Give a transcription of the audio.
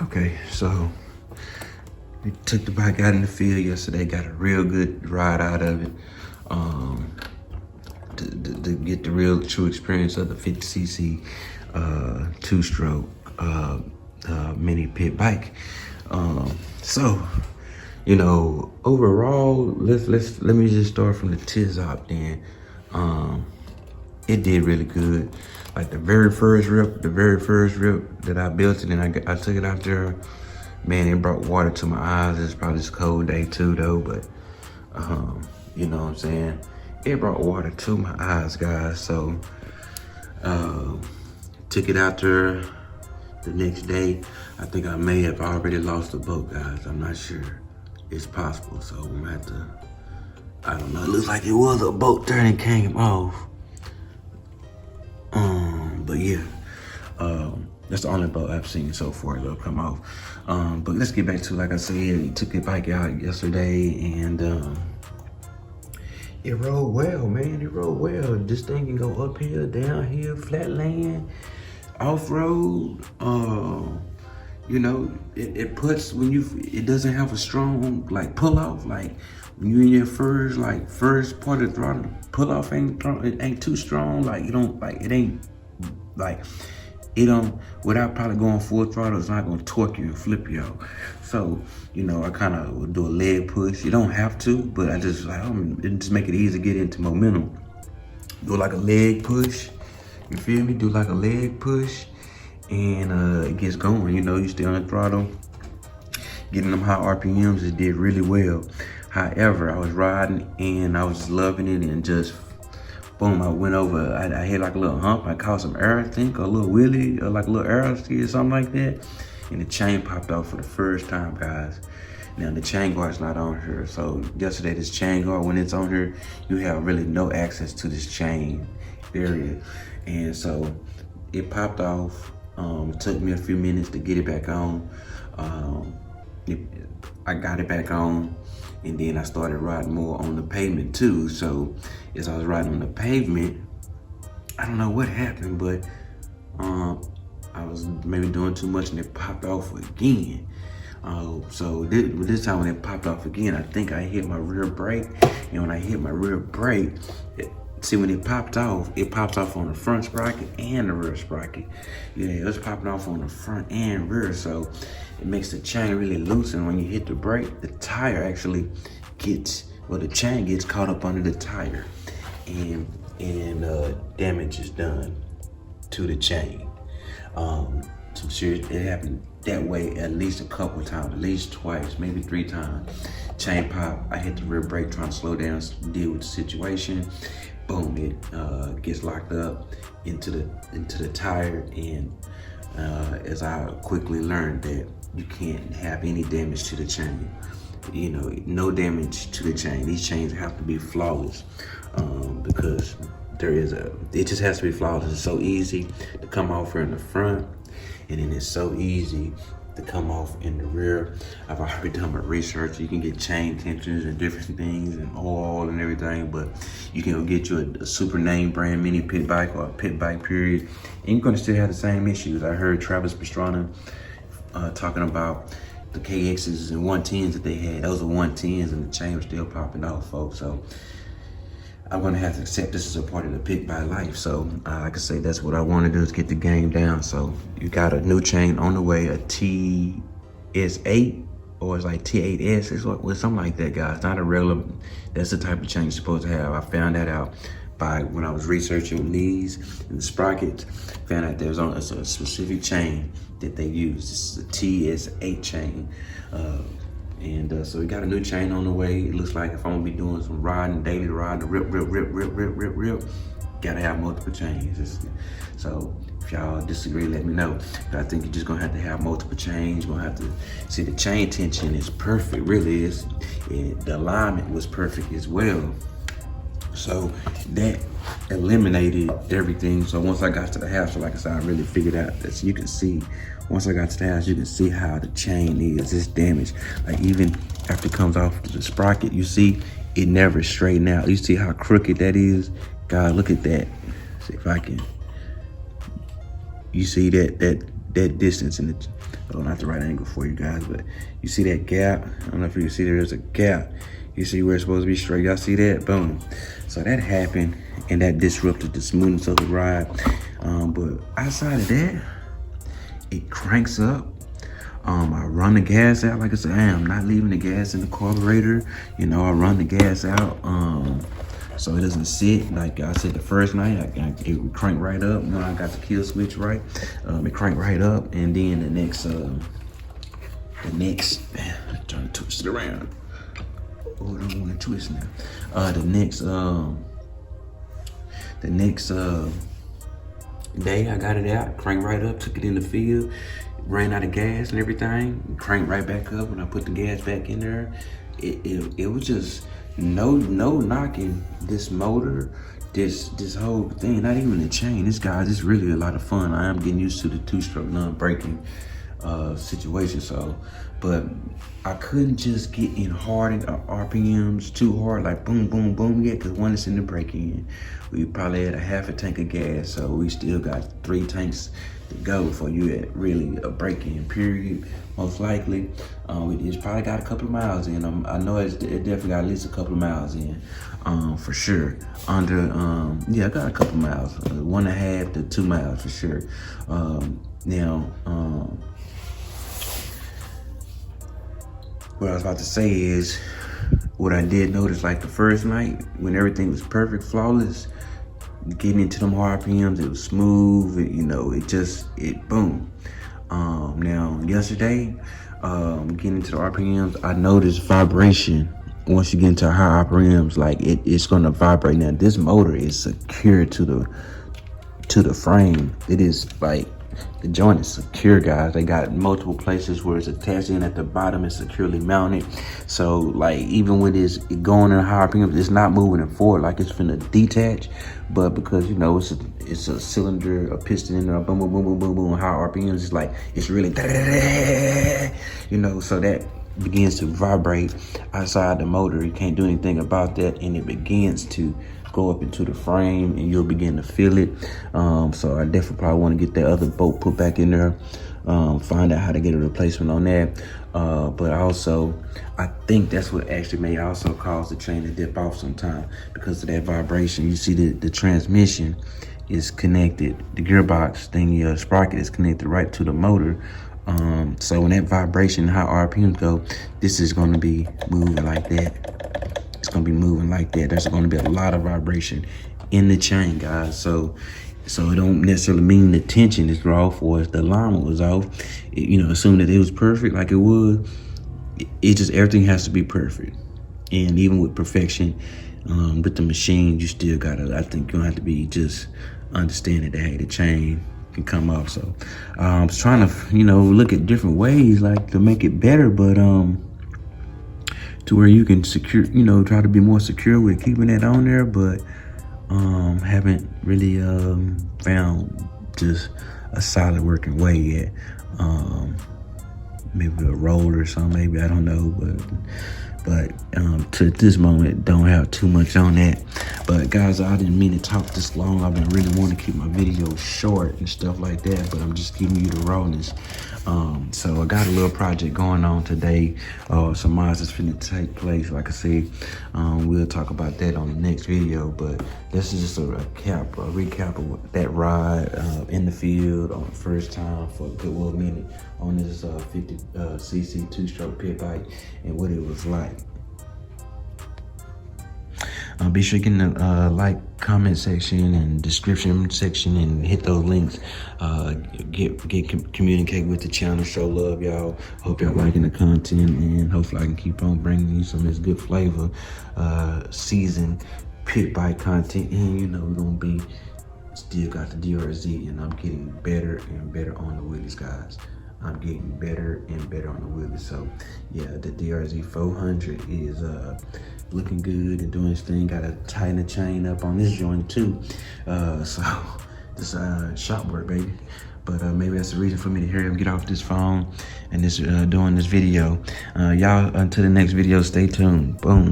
Okay, so we took the bike out in the field yesterday, got a real good ride out of it. To get the real true experience of the 50cc two-stroke mini pit bike. So, you know, overall, let me just start from the tiz up then. It did really good. Like the very first rip that I built it and I took it out there, man, it brought water to my eyes. It's probably this cold day too though, but you know what I'm saying? It brought water to my eyes, guys. So took it out there the next day. I think I may have already lost the boat, guys. I'm not sure. It's possible, so I'm gonna have to, I don't know. It looks like it was a boat there and came off. But yeah, that's the only boat I've seen so far that'll come off. But let's get back to, like I said, we took the bike out yesterday and it rode well, man. It rode well. This thing can go uphill, downhill, flat land, off-road. You know, it puts, when it doesn't have a strong like pull off. Like when you in your first part of the throttle, pull off ain't too strong. Like you don't like it ain't like it don't, without probably going full throttle, it's not gonna torque you and flip you out. So, you know, I kind of would do a leg push. You don't have to, but I just like, it just make it easy to get into momentum. Do like a leg push, you feel me? Do like a leg push, and it gets going. You know, you stay on the throttle, getting them high RPMs. It did really well. However, I was riding and I was just loving it, and just boom, I went over, I hit like a little hump. I caught some air, I think, or a little wheelie, or like a little air ski or something like that. And the chain popped off for the first time, guys. Now the chain guard's not on here. So yesterday, this chain guard, when it's on here, you have really no access to this chain area. And so it popped off. It took me a few minutes to get it back on. I got it back on, and then I started riding more on the pavement too. So as I was riding on the pavement, I don't know what happened, but I was maybe doing too much and it popped off again. So this time when it popped off again, I think I hit my rear brake. And when I hit my rear brake, see, when it pops off on the front sprocket and the rear sprocket. Yeah, it was popping off on the front and rear. So it makes the chain really loose. And when you hit the brake, the tire actually gets, well, the chain gets caught up under the tire, and damage is done to the chain. I'm sure it happened that way at least a couple of times, at least twice, maybe 3 times. Chain pop, I hit the rear brake trying to slow down, deal with the situation. Boom, it gets locked up into the tire, and as I quickly learned that you can't have any damage to the chain. You know, no damage to the chain. These chains have to be flawless, because it just has to be flawless. It's so easy to come off here in the front, and then it's so easy to come off in the rear. I've already done my research. You can get chain tensions and different things and oil and everything, but you can go get you a super name brand mini pit bike or a pit bike period, and you're gonna still have the same issues. I heard Travis Pastrana talking about the KXs and 110s that they had. Those are 110s and the chain was still popping off, folks. So I'm gonna have to accept this as a part of the pit bike life. So like I say, that's what I wanna do, is get the game down. So you got a new chain on the way, a TS8, or it's like T8S, it's something like that, guys. Not a regular, that's the type of chain you're supposed to have. I found that out by when I was researching these and the sprockets. Found out there's a specific chain that they use. This is a TS8 chain. So we got a new chain on the way. It looks like if I'm gonna be doing some riding, daily riding, rip, gotta have multiple chains. So if y'all disagree, let me know. But I think you're just gonna have multiple chains. You're gonna have to see the chain tension is perfect, really is. The alignment was perfect as well. So that eliminated everything. So once I got to the house, so like I said, I really figured out that, so you can see, once I got to the house, you can see how the chain is. It's damaged. Like even after it comes off the sprocket, you see it never straightened out. You see how crooked that is? God, look at that. See if I can. You see that that distance in the, oh, not the right angle for you guys, but you see that gap? I don't know if you can see there's a gap. You see where it's supposed to be straight. Y'all see that? Boom. So that happened, and that disrupted the smoothness of the ride. But outside of that, it cranks up. I run the gas out. Like I said, I'm not leaving the gas in the carburetor. You know, I run the gas out so it doesn't sit. Like I said, the first night, it would crank right up. You know, I got the kill switch right. It cranked right up, and then the next, man, I'm trying to twist it around. Oh, I don't want to twist now. The next day, I got it out, cranked right up, took it in the field, ran out of gas and everything, cranked right back up. When I put the gas back in there, it was just no knocking this motor, this whole thing, not even the chain. This guy is really a lot of fun. I am getting used to the two-stroke non-braking situation. So, but I couldn't just get in hard in RPMs too hard, like boom, boom, boom yet, because one is in the break-in. We probably had a half a tank of gas, so we still got 3 tanks to go before you at really a break-in period, most likely. It's probably got a couple of miles in. I know it definitely got at least a couple of miles in, for sure. Yeah, I got a couple miles, 1.5 to 2 miles for sure. What I was about to say is, what I did notice, like the first night when everything was perfect, flawless, getting into them RPMs, it was smooth. It boom. Now yesterday, getting into the RPMs, I noticed vibration. Once you get into high RPMs, like it's gonna vibrate. Now this motor is secure to the frame. It is like, the joint is secure, guys. They got multiple places where it's attached in. At the bottom, it's securely mounted. So like, even with this going in high RPMs, it's not moving it forward like it's finna detach. But because, you know, it's a cylinder, a piston in there, boom, boom, boom, boom, boom, boom, high RPMs, it's like, it's really, you know, so that begins to vibrate outside the motor. You can't do anything about that, and it begins to go up into the frame, and you'll begin to feel it. So I definitely probably want to get that other bolt put back in there, find out how to get a replacement on that. But also, I think that's what actually may also cause the chain to dip off sometime, because of that vibration. You see the transmission is connected, the gearbox thing, sprocket is connected right to the motor. So when that vibration, high RPMs go, this is going to be moving like that. It's going to be moving like that. There's going to be a lot of vibration in the chain, guys. So it don't necessarily mean the tension is off or if the alignment was off. Assume that it was perfect like it was. It just, everything has to be perfect. And even with perfection, with the machine, you still gotta, I think you're gonna have to be just understanding that, hey, the chain can come off. So I was trying to, look at different ways like to make it better, but to where you can secure, try to be more secure with keeping that on there, but haven't really found just a solid working way yet. Maybe a roll or something, maybe, I don't know, but to this moment, don't have too much on that. But guys, I didn't mean to talk this long. I've been really wanting to keep my videos short and stuff like that, but I'm just giving you the rawness. So I got a little project going on today. Some miles is finna take place. Like I said, we'll talk about that on the next video, but this is just a recap of that ride in the field on the first time for a good little minute on this 50cc two-stroke pit bike and what it was like. Be sure you get in the like, comment section and description section and hit those links. Communicate with the channel, show love, y'all. Hope y'all liking the content, and hopefully I can keep on bringing you some of this good flavor, seasoned pit bike content. And we're gonna be still got the DRZ, and I'm getting better and better on the wheelies, guys. I'm getting better and better on the wheelies. So yeah, the DRZ 400 is looking good and doing its thing. Gotta tighten the chain up on this joint too. So this shop work, baby. But maybe that's the reason for me to hurry up and get off this phone and doing this video. Y'all, until the next video, stay tuned. Boom.